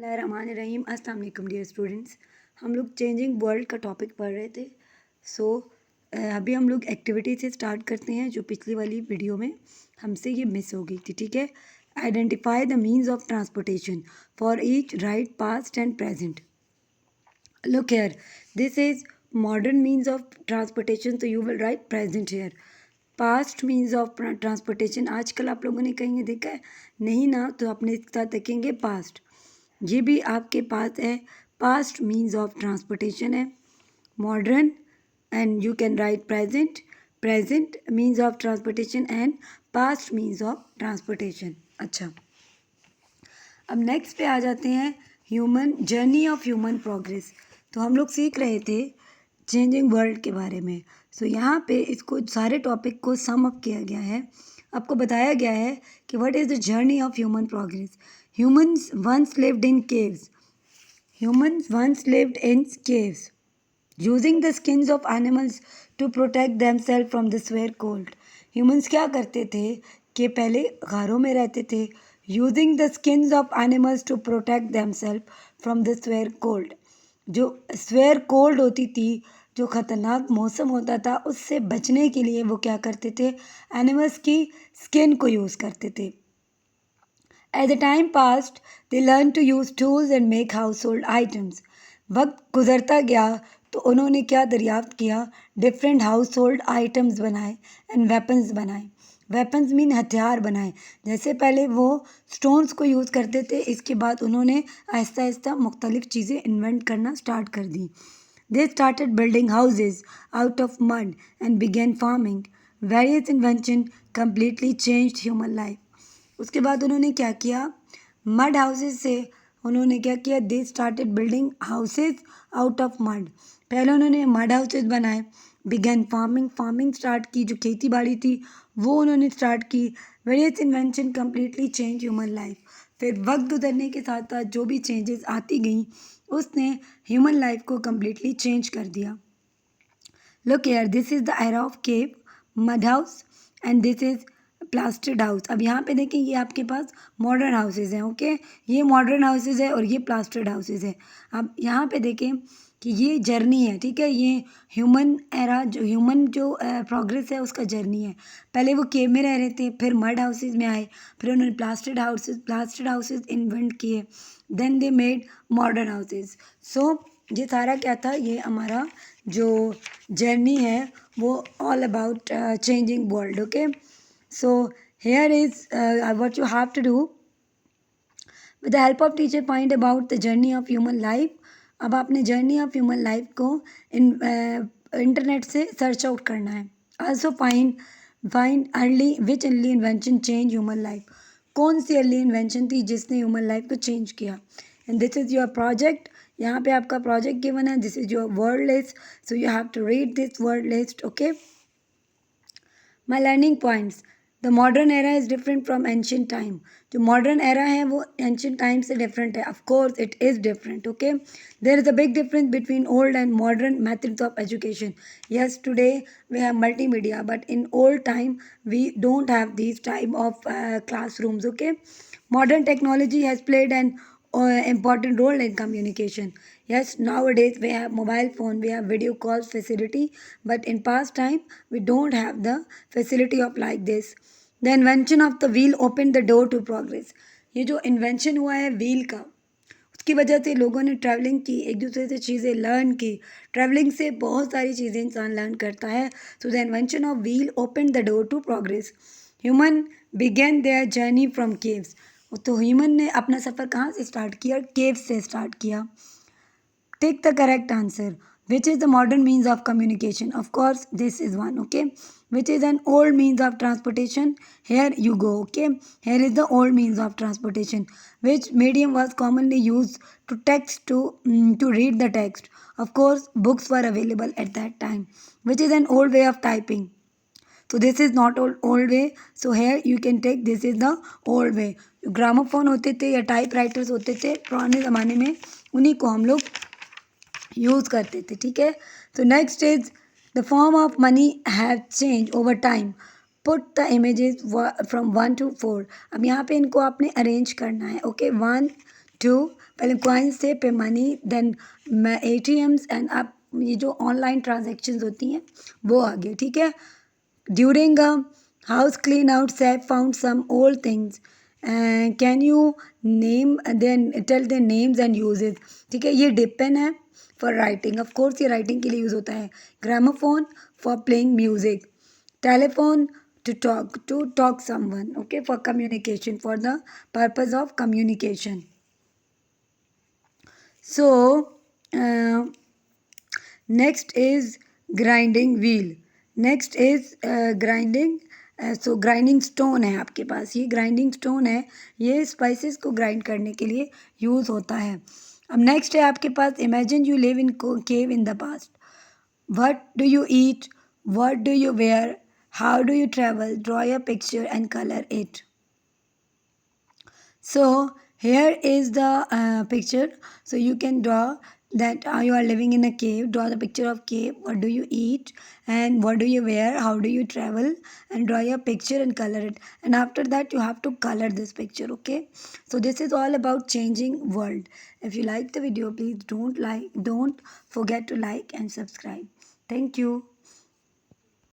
बिस्मिल्लाहिर्रहमानिर्रहीम। अस्सलाम वालेकुम डियर स्टूडेंट्स। हम लोग चेंजिंग वर्ल्ड का टॉपिक पढ़ रहे थे। सो अभी हम लोग एक्टिविटी से स्टार्ट करते हैं जो पिछली वाली वीडियो में हमसे ये मिस हो गई थी। ठीक है, identify the means of transportation for each write past and present. Look here, this is modern means of transportation, तो you will write present here. Past means of transportation आजकल आप लोगों ने कहीं देखा है? नहीं ना, तो अपने साथ देखेंगे पास्ट। ये भी आपके पास है, पास्ट मीन्स ऑफ ट्रांसपोर्टेशन है। Modern and you can write present, present means of transportation and past means of transportation. अच्छा, अब नेक्स्ट पे आ जाते हैं human journey of human progress. तो हम लोग सीख रहे थे चेंजिंग वर्ल्ड के बारे में। सो यहाँ पे इसको सारे टॉपिक को सम अप किया गया है। आपको बताया गया है कि what is the journey of human progress. Humans once lived in caves, humans once lived in caves using the skins of animals to protect themselves from the severe cold. Humans क्या करते थे कि पहले घरों में रहते थे, using the skins of animals to protect themselves from the severe cold. जो स्वेयर कोल्ड होती थी, जो ख़तरनाक मौसम होता था, उससे बचने के लिए वो क्या करते थे, एनिमल्स की स्किन को यूज़ करते थे। As the time passed, they learned to use tools and make household items. वक्त गुजरता गया तो उन्होंने क्या दरियाफ्त किया, डिफरेंट हाउस होल्ड आइटम्स बनाए एंड वेपन्स बनाए। वेपन्स मीन हथियार बनाए। जैसे पहले वो स्टोन्स को यूज़ करते थे, इसके बाद उन्होंने आहिस्ता आहिस्ता मुख्तलिफ चीज़ें इन्वेंट करना स्टार्ट कर दी। They started building houses out of mud and began farming. Various inventions completely changed human life. उसके बाद उन्होंने क्या किया, मड हाउसेज से उन्होंने क्या किया, they started building houses out of mud. पहले उन्होंने मड हाउसेज बनाए, बिगैन फार्मिंग, फार्मिंग स्टार्ट की, जो खेती बाड़ी थी वो उन्होंने स्टार्ट की। Various invention completely change human life. फिर वक्त गुजरने के साथ साथ जो भी चेंजेस आती गई उसने ह्यूमन लाइफ को कम्प्लीटली चेंज कर दिया। Look here, this is the era of cave, mud house and this is plastered house. अब यहाँ पे देखें, ये आपके पास मॉडर्न हाउसेज हैं। ओके, ये मॉडर्न हाउसेज है और ये प्लास्टर्ड हाउसेज है। अब यहाँ पे देखें कि ये जर्नी है, ठीक है, ये ह्यूमन एरा, जो ह्यूमन जो प्रोग्रेस है उसका जर्नी है। पहले वो केव में रह रहे थे, फिर मड हाउसेज में आए, फिर उन्होंने प्लास्टर्ड हाउसेज इन्वेंट किए, then they made modern houses. So ये सारा क्या था, ये हमारा जो जर्नी है वो all about changing world. Okay, so here is what you have to do. With the help of teacher, find about the journey of human life. अब आपने जर्नी ऑफ ह्यूमन लाइफ को इंटरनेट से search out करना है। also find early which early invention change human life. कौन सी early invention थी जिसने ह्यूमन लाइफ को चेंज किया। And this is your project. यहाँ पे आपका प्रोजेक्ट गिवन है, this is your word list, so you have to read this word list. Okay, my learning points, the modern era is different from ancient time. जो modern era है वो ancient time से different है। Of course it is different. Okay, there is a big difference between old and modern methods of education. Yes, today we have multimedia, but in old time we don't have this type of classrooms. Okay, modern technology has played an important role in communication. Yes, nowadays we have mobile phone, we have video call facility, but in past time we don't have the facility of like this. The invention of the wheel opened the door to progress. ये जो invention हुआ है wheel का, उसकी वजह से लोगों ने ट्रैवलिंग की, एक दूसरे से चीज़ें लर्न की। ट्रैवलिंग से बहुत सारी चीज़ें इंसान लर्न करता है। So the invention of wheel open the door to progress. Human began their journey from caves. तो ह्यूमन ने अपना सफ़र कहाँ से स्टार्ट किया, केव से स्टार्ट किया। Take the correct answer. Which is the modern means of communication? Of course, this is one. Okay. Which is an old means of transportation? Here you go. Okay. Here is the old means of transportation. Which medium was commonly used to text to read the text? Of course, books were available at that time. Which is an old way of typing? So this is not old way. So here you can take, this is the old way. Gramophone होते थे या type writers होते थे पुराने ज़माने में, उन्हीं को हम लोग यूज़ करते थे। ठीक है, तो next is the form of money have change over time. Put the images from 1 to 4। अब यहाँ पे इनको आपने अरेंज करना है। ओके, 1 टू पहले कॉइन्स थे, पे मनी, देन ATMs, एंड अब ये जो ऑनलाइन ट्रांजेक्शन्स होती हैं वो आ गए, ठीक है। During a house clean out sap found some old things, can you name then tell the names and uses, ठीक है। ये डिप पेन है फॉर राइटिंग, ऑफ कोर्स ये राइटिंग के लिए यूज़ होता है। Gramophone for playing music, telephone to talk someone, okay, for communication, for the purpose of communication. So uh, next is grinding wheel, next is grinding, so grinding stone है आपके पास, ये grinding stone है, ये spices को grind करने के लिए use होता है। अब next है आपके पास imagine you live in cave in the past, what do you eat, what do you wear, how do you travel, draw a picture and color it. So here is the picture, so you can draw that you are living in a cave, draw the picture of cave, what do you eat and what do you wear, how do you travel, and draw a picture and color it, and after that you have to color this picture, okay. So this is all about changing world. If you like the video, please don't forget to like and subscribe. Thank you.